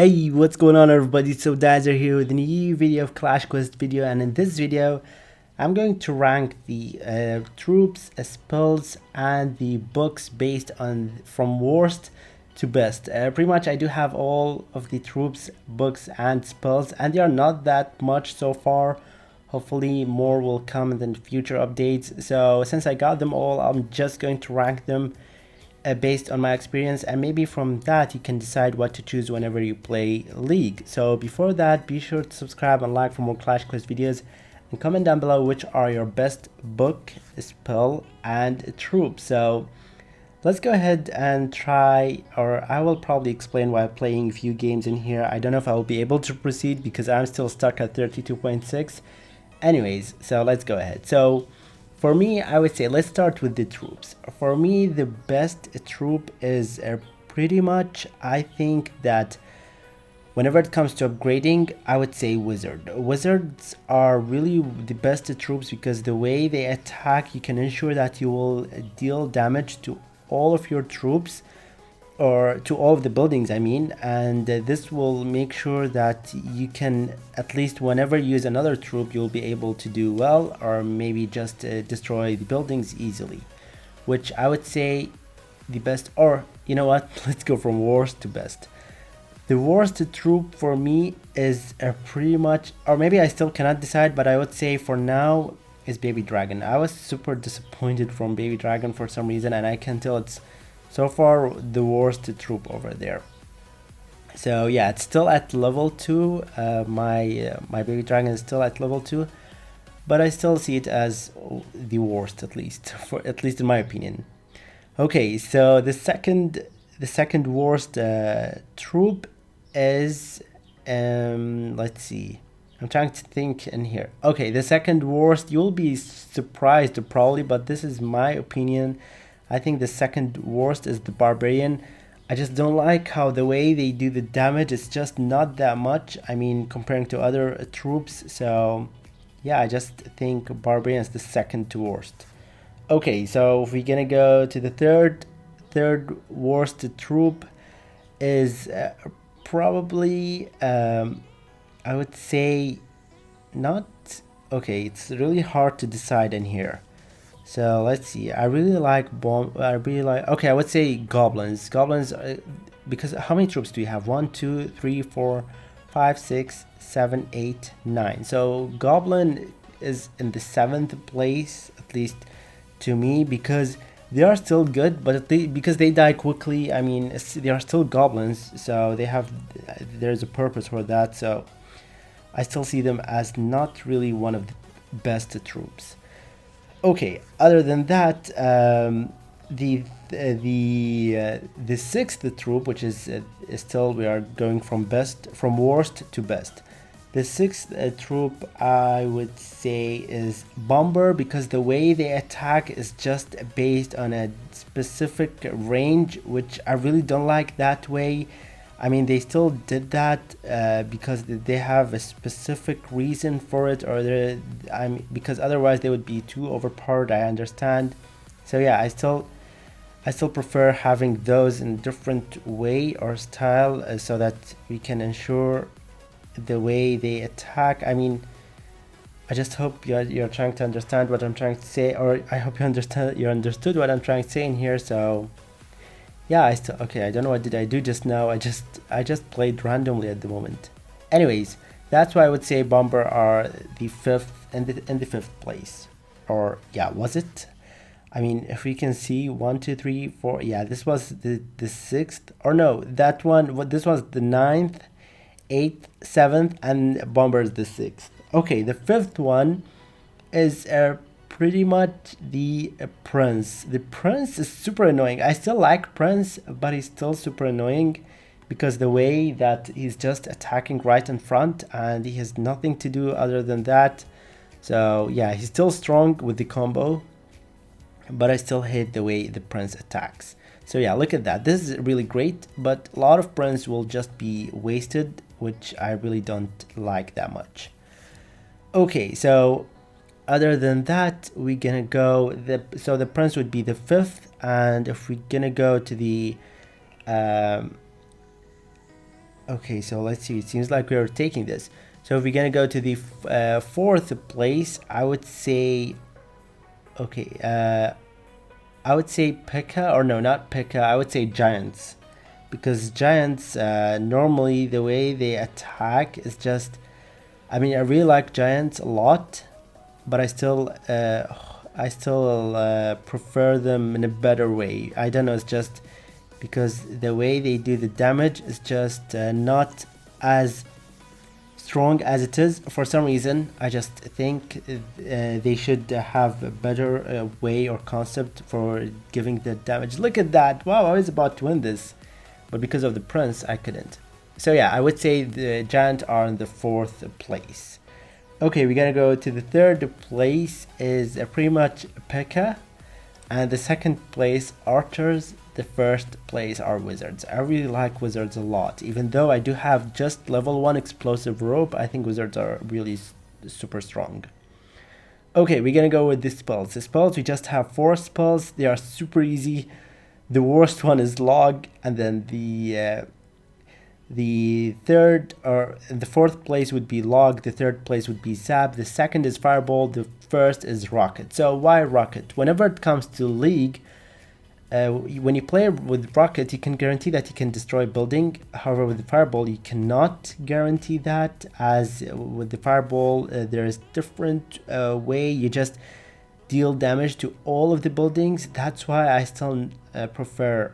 Hey, what's going on everybody? So aBodizeR here with a new video of Clash Quest video, and in this video I'm going to rank the troops, spells and the books based on from worst to best. Pretty much I do have all of the troops, books and spells, and they are not that much so far. Hopefully more will come in the future updates. So since I got them all, I'm just going to rank them based on my experience, and maybe from that you can decide what to choose whenever you play League. So before that, be sure to subscribe and like for more Clash Quest videos, and comment down below which are your best book, spell and troop. So let's go ahead and try, or I will probably explain while playing a few games in here. I don't know if I will be able to proceed because I'm still stuck at 32.6. Anyways, so let's go ahead. So for me, I would say let's start with the troops. For me, the best troop is pretty much, I think that whenever it comes to upgrading, I would say wizard. Wizards are really the best troops because the way they attack, you can ensure that you will deal damage to all of your troops, or to all of the buildings I mean, and this will make sure that you can, at least whenever you use another troop, you'll be able to do well, or maybe just destroy the buildings easily, which I would say the best. Or you know what, let's go from worst to best. The worst troop for me is pretty much, or maybe I still cannot decide, but I would say for now is Baby Dragon. I was super disappointed from Baby Dragon for some reason, and I can tell it's so far the worst troop over there. So yeah, it's still at level 2. My Baby Dragon is still at level 2, but I still see it as the worst, at least in my opinion. Okay, so the second worst troop is let's see, I'm trying to think in here. Okay, the second worst, you'll be surprised probably, but this is my opinion. I think the second worst is the Barbarian. I just don't like how the way they do the damage is just not that much, I mean, comparing to other troops. So yeah, I just think Barbarian is the second worst. Okay, so if we're gonna go to the third worst troop is probably I would say not. Okay, it's really hard to decide in here. So let's see. I really like okay, I would say goblins. Goblins, because how many troops do you have? 1, 2, 3, 4, 5, 6, 7, 8, 9. So goblin is in the 7th place, at least to me, because they are still good, but because they die quickly. I mean, they are still goblins, so there's a purpose for that. So I still see them as not really one of the best troops. Okay, other than that, the 6th troop, which is still, we are going from worst to best. The 6th troop, I would say, is Bomber, because the way they attack is just based on a specific range, which I really don't like that way. I mean, they still did that because they have a specific reason for it, or because otherwise they would be too overpowered, I understand. So yeah, I still prefer having those in different way or style, so that we can ensure the way they attack. I mean, I just hope you're trying to understand what I'm trying to say, or I hope you understood what I'm trying to say in here. So yeah, okay, I don't know what did I do just now. I just played randomly at the moment. Anyways, that's why I would say Bomber are the 5th, in the 5th place. Or yeah, was it? I mean, if we can see 1, 2, 3, 4, yeah, this was the 6th, or no, that one, this was the 9th, 8th, 7th, and Bomber is the 6th. Okay, the 5th one is pretty much the Prince. The Prince is super annoying. I still like Prince, but he's still super annoying because the way that he's just attacking right in front and he has nothing to do other than that. So yeah, he's still strong with the combo, but I still hate the way the Prince attacks. So yeah, look at that. This is really great, but a lot of Prince will just be wasted, which I really don't like that much. Okay, so other than that, we're gonna go so the Prince would be the 5th, and if we're gonna go to the Okay, so let's see. It seems like we're taking this. So if we're gonna go to the fourth place, I would say, okay, I would say P.E.K.K.A, or no, not P.E.K.K.A, I would say Giants. Because Giants, normally the way they attack is just, I mean, I really like Giants a lot, but I still prefer them in a better way. I don't know, it's just because the way they do the damage is just not as strong as it is. For some reason, I just think they should have a better way or concept for giving the damage. Look at that! Wow, I was about to win this, but because of the prince, I couldn't. So yeah, I would say the giant are in the fourth place. Okay, we gotta go to the third place is pretty much P.E.K.K.A, and the second place archers. The first place are wizards. I really like wizards a lot, even though I do have just level 1 explosive rope. I think wizards are really super strong. Okay, we're gonna go with the spells. The spells, we just have 4 spells. They are super easy. The worst one is log, and then the third or the fourth place would be log, the third place would be zap, the second is fireball, the first is rocket. So why rocket? Whenever it comes to league, when you play with rocket, you can guarantee that you can destroy building. However, with the fireball, you cannot guarantee that. As with the fireball, there is different way. You just deal damage to all of the buildings. That's why I still prefer.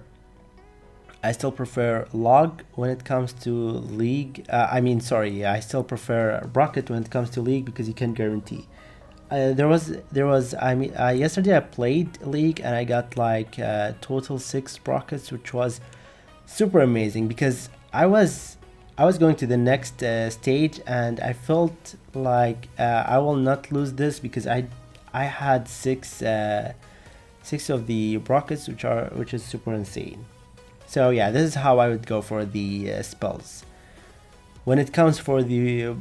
I still prefer log when it comes to league. I still prefer rocket when it comes to league because you can guarantee. Yesterday I played League and I got like total 6 rockets, which was super amazing because I was going to the next stage and I felt like I will not lose this because I had 6 of the rockets, which is super insane. So yeah, this is how I would go for the spells. When it comes for the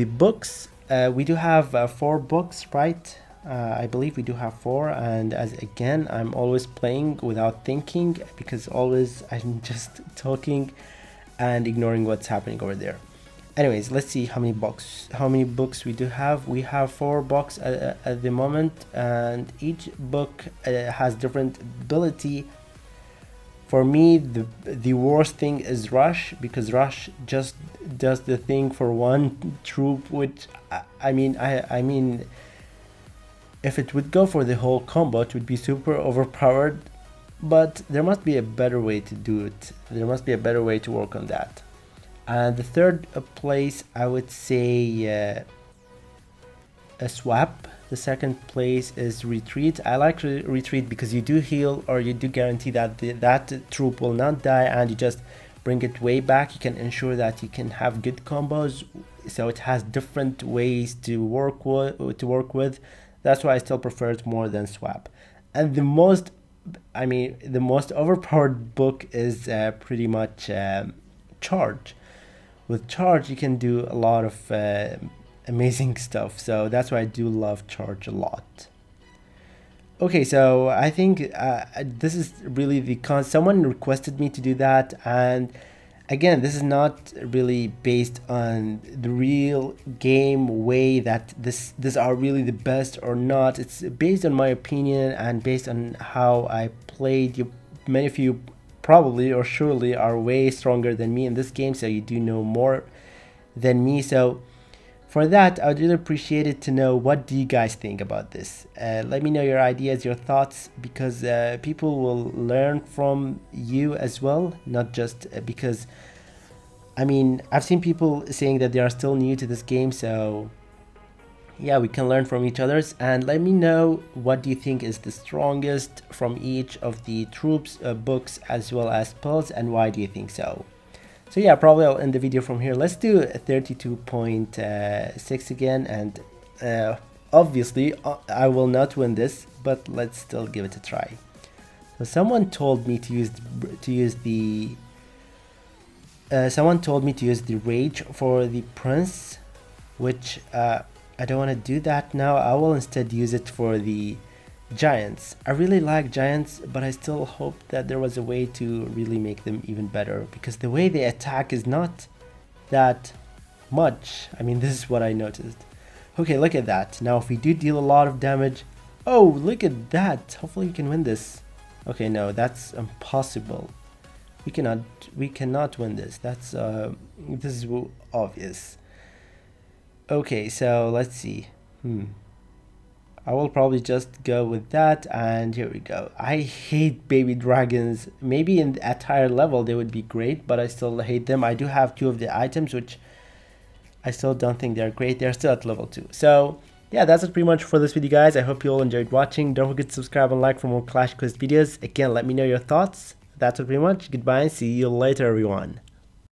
books, we do have 4 books, right? I believe we do have 4, and as again, I'm always playing without thinking because always I'm just talking and ignoring what's happening over there. Anyways, let's see how many books we do have. We have 4 books at the moment, and each book has different ability. For me, the worst thing is Rush, because Rush just does the thing for one troop, which I mean, if it would go for the whole combo, it would be super overpowered. But there must be a better way to do it. There must be a better way to work on that. And the third place, I would say a swap. The second place is retreat. I like retreat because you do heal, or you do guarantee that that troop will not die, and you just bring it way back. You can ensure that you can have good combos, so it has different ways to work with. That's why I still prefer it more than swap. And the most overpowered book is pretty much charge. With charge, you can do a lot of amazing stuff, so that's why I do love charge a lot. Okay, so I think this is really someone requested me to do that, and again, this is not really based on the real game way that this are really the best or not. It's based on my opinion and based on how I played. Many of you probably or surely are way stronger than me in this game, so you do know more than me. So for that, I would really appreciate it to know, what do you guys think about this? Let me know your ideas, your thoughts, because people will learn from you as well, not just because, I've seen people saying that they are still new to this game, so yeah, we can learn from each other's. And let me know, what do you think is the strongest from each of the troops, books, as well as spells, and why do you think so? So yeah, probably I'll end the video from here. Let's do 32.6 again, and obviously I will not win this, but let's still give it a try. So someone told me to use the rage for the prince, which I don't want to do that now. I will instead use it for the giants. I really like giants, but I still hope that there was a way to really make them even better, because the way they attack is not that much. I mean, this is what I noticed. Okay, look at that. Now if we do deal a lot of damage, oh, look at that. Hopefully we can win this. Okay, no, that's impossible. We cannot win this. This is obvious. Okay, so let's see. I will probably just go with that, and here we go. I hate baby dragons. Maybe at higher level they would be great, but I still hate them. I do have 2 of the items, which I still don't think they're great. They're still at level 2. So yeah, that's it pretty much for this video, guys. I hope you all enjoyed watching. Don't forget to subscribe and like for more Clash Quest videos. Again, let me know your thoughts. That's it pretty much. Goodbye and see you later, everyone.